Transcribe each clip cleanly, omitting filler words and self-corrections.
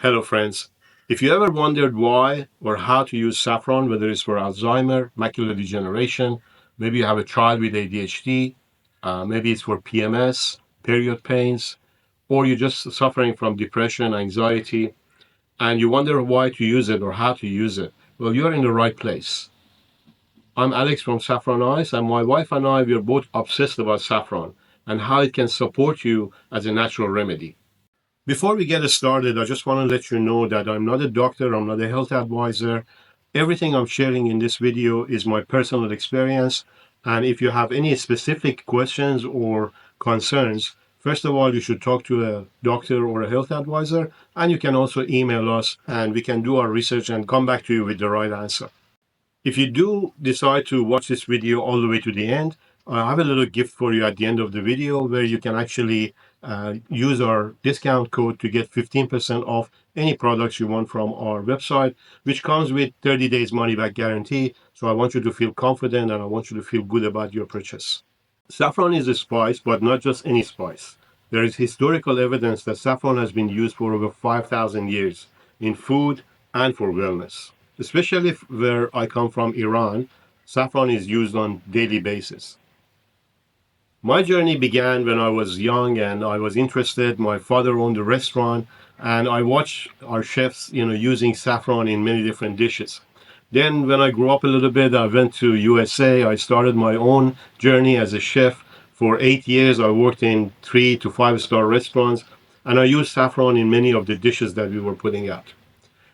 Hello, friends. If you ever wondered why or how to use saffron, whether it's for Alzheimer, macular degeneration, maybe you have a child with ADHD, maybe it's for PMS, period pains, or you're just suffering from depression, anxiety, and you wonder why to use it or how to use it, well, you're in the right place. I'm Alex from Saffron Eyes, and my wife and I, we are both obsessed about saffron and how it can support you as a natural remedy. Before we get started, I just want to let you know that I'm not a doctor, I'm not a health advisor. Everything I'm sharing in this video is my personal experience. And if you have any specific questions or concerns, first of all, you should talk to a doctor or a health advisor. And you can also email us and we can do our research and come back to you with the right answer. If you do decide to watch this video all the way to the end, I have a little gift for you at the end of the video where you can actually use our discount code to get 15% off any products you want from our website, which comes with 30 days money back guarantee. So I want you to feel confident and I want you to feel good about your purchase. Saffron is a spice, but not just any spice. There is historical evidence that saffron has been used for over 5,000 years in food and for wellness. Especially where I come from, Iran, saffron is used on daily basis. My journey began when I was young and I was interested. My father owned a restaurant and I watched our chefs, using saffron in many different dishes. Then when I grew up a little bit, I went to USA. I started my own journey as a chef. For 8 years, I worked in 3 to 5 star restaurants and I used saffron in many of the dishes that we were putting out.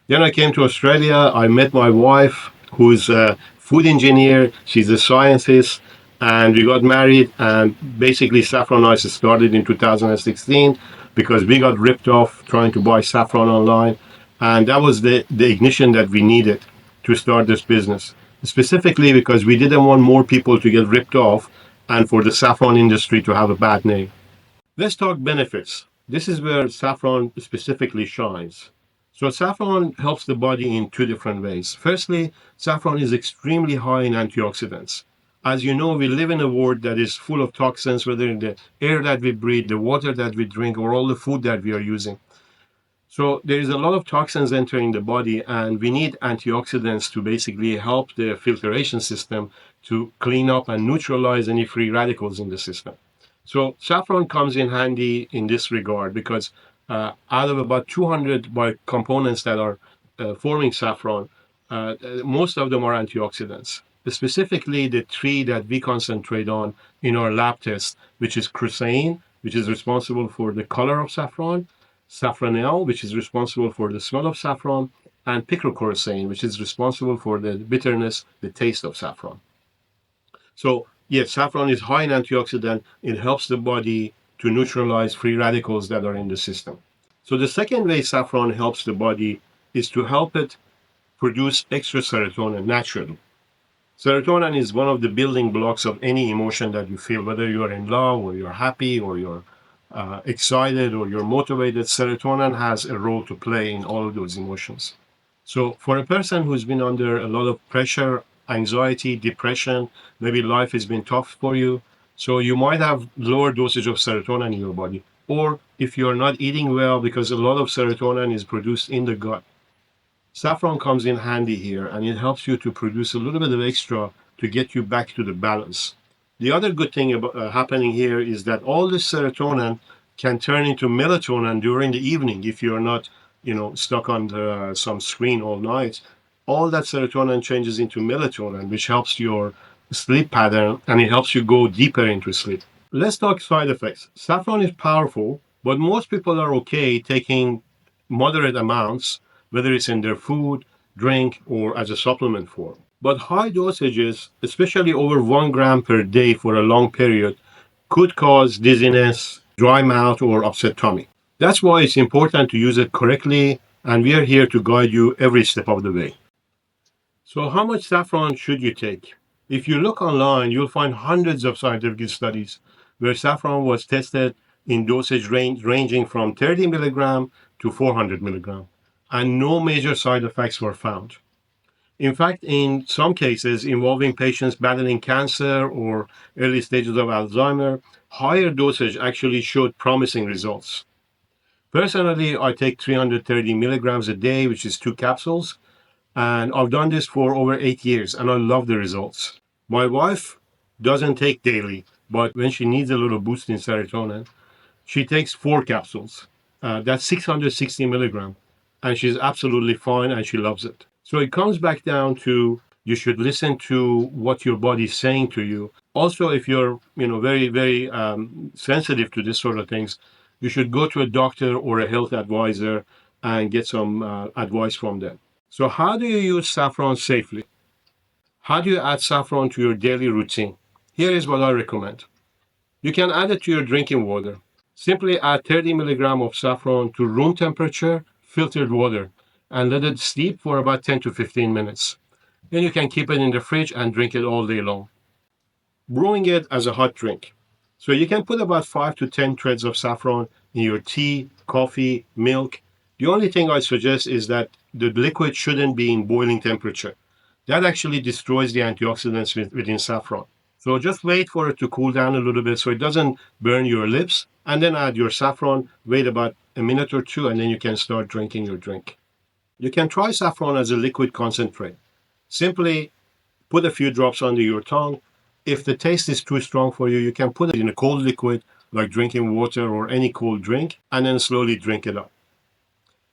Then I came to Australia. I met my wife, who's a food engineer. She's a scientist, and we got married. And basically, Saffron Ice started in 2016 because we got ripped off trying to buy saffron online, and that was the ignition that we needed to start this business. Specifically because we didn't want more people to get ripped off, and for the saffron industry to have a bad name. Let's talk benefits. This is where saffron specifically shines. So, saffron helps the body in two different ways. Firstly, saffron is extremely high in antioxidants. As you know, we live in a world that is full of toxins, whether in the air that we breathe, the water that we drink, or all the food that we are using. So, there is a lot of toxins entering the body, and we need antioxidants to basically help the filtration system to clean up and neutralize any free radicals in the system. So saffron comes in handy in this regard because out of about 200 components that are forming saffron, most of them are antioxidants. Specifically, the three that we concentrate on in our lab test, which is crusain, which is responsible for the color of saffron, saffronel, which is responsible for the smell of saffron, and picrocoricane, which is responsible for the bitterness, the taste of saffron. So, yes, saffron is high in antioxidant. It helps the body to neutralize free radicals that are in the system. So, the second way saffron helps the body is to help it produce extra serotonin naturally. Serotonin is one of the building blocks of any emotion that you feel, whether you're in love or you're happy or you're excited or you're motivated. Serotonin has a role to play in all of those emotions. So, for a person who's been under a lot of pressure, anxiety, depression, maybe life has been tough for you, so you might have lower dosage of serotonin in your body. Or if you're not eating well, because a lot of serotonin is produced in the gut, saffron comes in handy here and it helps you to produce a little bit of extra to get you back to the balance. The other good thing about happening here is that all this serotonin can turn into melatonin during the evening if you're not, stuck on some screen all night. All that serotonin changes into melatonin, which helps your sleep pattern and it helps you go deeper into sleep. Let's talk side effects. Saffron is powerful, but most people are okay taking moderate amounts, whether it's in their food, drink, or as a supplement form. But high dosages, especially over 1 gram per day for a long period, could cause dizziness, dry mouth, or upset tummy. That's why it's important to use it correctly, and we are here to guide you every step of the way. So, how much saffron should you take? If you look online, you'll find hundreds of scientific studies where saffron was tested in dosage ranging from 30 milligram to 400 milligram, and no major side effects were found. In fact, in some cases involving patients battling cancer or early stages of Alzheimer, higher dosage actually showed promising results. Personally, I take 330 milligrams a day, which is 2 capsules. And I've done this for over 8 years and I love the results. My wife doesn't take daily, but when she needs a little boost in serotonin, she takes 4 capsules. That's 660 milligram. And she's absolutely fine and she loves it. So it comes back down to you should listen to what your body's saying to you. Also, if you're very, very sensitive to this sort of things, you should go to a doctor or a health advisor and get some advice from them. So how do you use saffron safely? How do you add saffron to your daily routine? Here is what I recommend. You can add it to your drinking water. Simply add 30 milligram of saffron to room temperature filtered water and let it steep for about 10 to 15 minutes. Then you can keep it in the fridge and drink it all day long. Brewing it as a hot drink. So you can put about 5 to 10 threads of saffron in your tea, coffee, milk. The only thing I suggest is that the liquid shouldn't be in boiling temperature. That actually destroys the antioxidants within saffron. So just wait for it to cool down a little bit so it doesn't burn your lips, and then add your saffron, wait about a minute or two, and then you can start drinking your drink. You can try saffron as a liquid concentrate. Simply put a few drops under your tongue. If the taste is too strong for you, you can put it in a cold liquid like drinking water or any cold drink, and then slowly drink it up.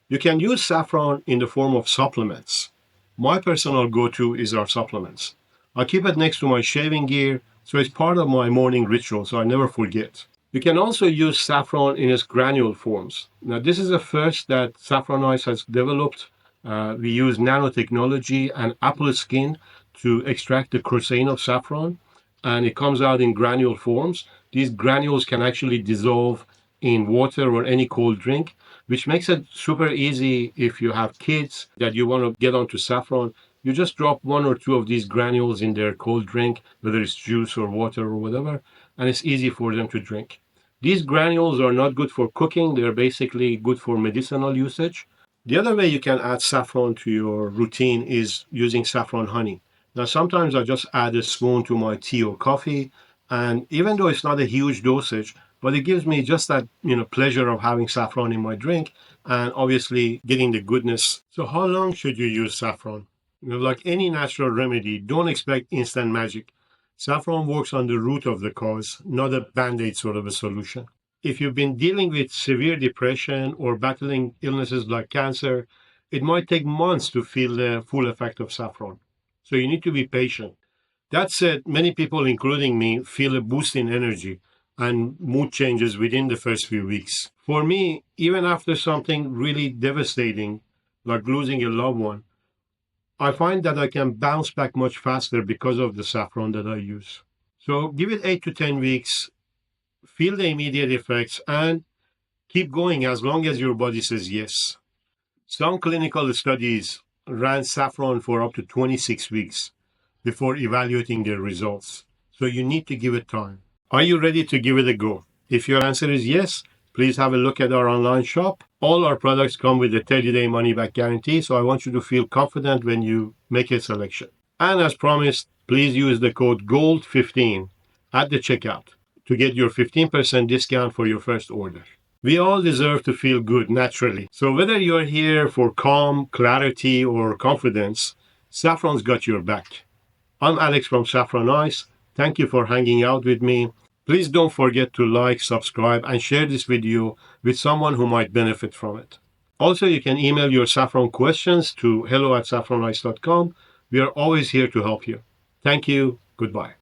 You can use saffron in the form of supplements. My personal go-to is our supplements. I keep it next to my shaving gear, so it's part of my morning ritual, so I never forget. You can also use saffron in its granule forms. Now, this is a first that Saffron Ice has developed. We use nanotechnology and apple skin to extract the crocin of saffron, and it comes out in granule forms. These granules can actually dissolve in water or any cold drink, which makes it super easy if you have kids that you want to get onto saffron. You just drop 1 or 2 of these granules in their cold drink, whether it's juice or water or whatever, and it's easy for them to drink. These granules are not good for cooking. They're basically good for medicinal usage. The other way you can add saffron to your routine is using saffron honey. Now, sometimes I just add a spoon to my tea or coffee, and even though it's not a huge dosage, but it gives me just that pleasure of having saffron in my drink and obviously getting the goodness. So how long should you use saffron? Like any natural remedy, don't expect instant magic. Saffron works on the root of the cause, not a band-aid sort of a solution. If you've been dealing with severe depression or battling illnesses like cancer, it might take months to feel the full effect of saffron. So you need to be patient. That said, many people, including me, feel a boost in energy and mood changes within the first few weeks. For me, even after something really devastating, like losing a loved one, I find that I can bounce back much faster because of the saffron that I use. So give it 8 to 10 weeks, feel the immediate effects, and keep going as long as your body says yes. Some clinical studies ran saffron for up to 26 weeks before evaluating their results. So you need to give it time. Are you ready to give it a go? If your answer is yes, please have a look at our online shop. All our products come with a 30-day money-back guarantee, so I want you to feel confident when you make a selection. And as promised, please use the code GOLD15 at the checkout to get your 15% discount for your first order. We all deserve to feel good naturally. So whether you're here for calm, clarity, or confidence, Saffron's got your back. I'm Alex from Saffron Ice. Thank you for hanging out with me. Please don't forget to like, subscribe, and share this video with someone who might benefit from it. Also, you can email your saffron questions to hello@saffronice.com. We are always here to help you. Thank you. Goodbye.